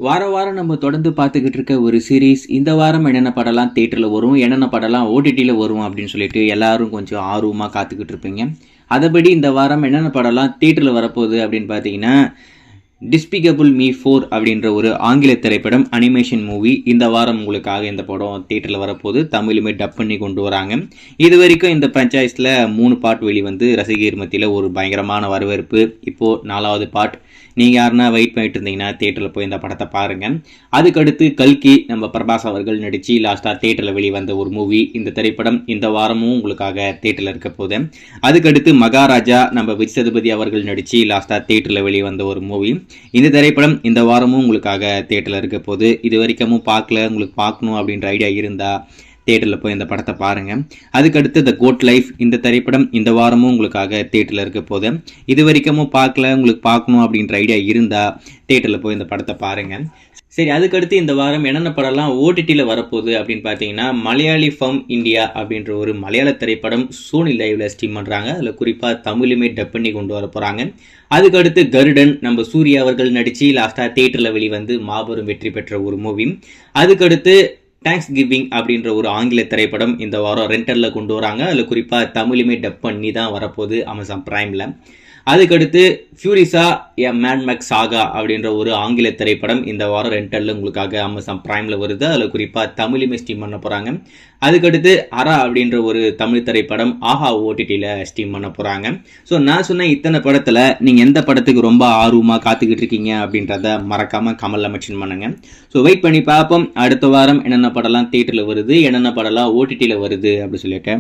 வாரம் நம்ம தொடர்ந்து பார்த்துக்கிட்டு இருக்க ஒரு சீரீஸ். இந்த வாரம் என்னென்ன படம்லாம் தியேட்டரில் வரும், என்னென்ன படம்லாம் ஓடிடியில் வரும் அப்படின்னு சொல்லிட்டு எல்லாரும் கொஞ்சம் ஆர்வமாக காத்துக்கிட்டு இருப்பீங்க. அதுபடி இந்த வாரம் என்னென்ன படம்லாம் தியேட்டரில் வரப்போகுது அப்படின்னு பார்த்தீங்கன்னா, டிஸ்பிகபிள் மீ 4 அப்படின்ற ஒரு ஆங்கில திரைப்படம், அனிமேஷன் மூவி. இந்த வாரம் உங்களுக்காக இந்த படம் தியேட்டரில் வரப்போகுது. தமிழுமே டப் பண்ணி கொண்டு வராங்க. இது வரைக்கும் இந்த ஃப்ரான்ச்சைஸில் 3 பார்ட் வெளிவந்து ரசிகர் மத்தியில் ஒரு பயங்கரமான வரவேற்பு. இப்போது 4வது பார்ட். நீங்கள் யாருன்னா வெயிட் பண்ணிட்டு இருந்தீங்கன்னா தியேட்டரில் போய் இந்த படத்தை பாருங்கள். அதுக்கடுத்து கல்கி, நம்ம பிரபாஸ் அவர்கள் நடித்து லாஸ்ட்டாக தியேட்டரில் வெளிவந்த ஒரு மூவி. இந்த திரைப்படம் இந்த வாரமும் உங்களுக்காக தியேட்டரில் இருக்க போகுது. அதுக்கடுத்து மகாராஜா, நம்ம விஜய் சேதுபதி அவர்கள் நடித்து லாஸ்ட்டாக தியேட்டரில் வெளிவந்த ஒரு மூவி. இந்த திரைப்படம் இந்த வாரமும் உங்களுக்காக தியேட்டரில் இருக்க போகுது. இது வரைக்கும் பார்க்கல, உங்களுக்கு பார்க்கணும் அப்படின்ற ஐடியா இருந்தால் தியேட்டரில் போய் இந்த படத்தை பாருங்கள். அதுக்கடுத்து த கோட் லைஃப், இந்த திரைப்படம் இந்த வாரமும் உங்களுக்காக தியேட்டரில் இருக்க போகுது. இது வரைக்கும் பார்க்கல, உங்களுக்கு பார்க்கணும் அப்படின்ற ஐடியா இருந்தால் தியேட்டரில் போய் இந்த படத்தை பாருங்கள். சரி, அதுக்கடுத்து இந்த வாரம் என்னென்ன படம்லாம் ஓடிடியில் வரப்போகுது அப்படின்னு பார்த்தீங்கன்னா, மலையாளி ஃப்ரம் இந்தியா அப்படின்ற ஒரு மலையாள திரைப்படம் சோனி லைவ்ல ஸ்ட்ரீம் பண்ணுறாங்க. அதில் குறிப்பாக தமிழுமே டப் பண்ணி கொண்டு வர போகிறாங்க. அதுக்கடுத்து கருடன், நம்ம சூர்யா அவர்கள் நடித்து லாஸ்ட்டாக தியேட்டரில் வெளிவந்து மாபெரும் வெற்றி பெற்ற ஒரு மூவி. அதுக்கடுத்து தேங்க்ஸ் கிவிங் அப்படின்ற ஒரு ஆங்கில திரைப்படம் இந்த வாரம் ரெண்டரில் கொண்டு வராங்க. அதில் குறிப்பாக தமிழுமே டப் பண்ணி தான் வரப்போகுது அமேசான் பிரைமில். அதுக்கடுத்து ஃபியூரிஸா எ மேட் மேக்ஸ் சாகா அப்படின்ற ஒரு ஆங்கில திரைப்படம் இந்த வாரம் ரெண்டரில் உங்களுக்காக அமேசான் பிரைமில் வருது. அதில் குறிப்பாக தமிழுமே ஸ்ட்ரீம் பண்ண போகிறாங்க. அதுக்கடுத்து அரா அப்படின்ற ஒரு தமிழ் திரைப்படம் ஆஹா ஓடிடியில் ஸ்ட்ரீம் பண்ண போகிறாங்க. ஸோ நான் சொன்ன இத்தனை படத்தில் நீங்கள் எந்த படத்துக்கு ரொம்ப ஆர்வமாக காத்துக்கிட்டு இருக்கீங்க அப்படின்றத மறக்காமல் கமெண்ட்ல மென்ஷன் பண்ணுங்கள். ஸோ வெயிட் பண்ணி பார்ப்போம் அடுத்த வாரம் என்னென்ன படம்லாம் தியேட்டரில் வருது, என்னென்ன படம்லாம் ஓடிடியில் வருது அப்படி சொல்லிட்டு.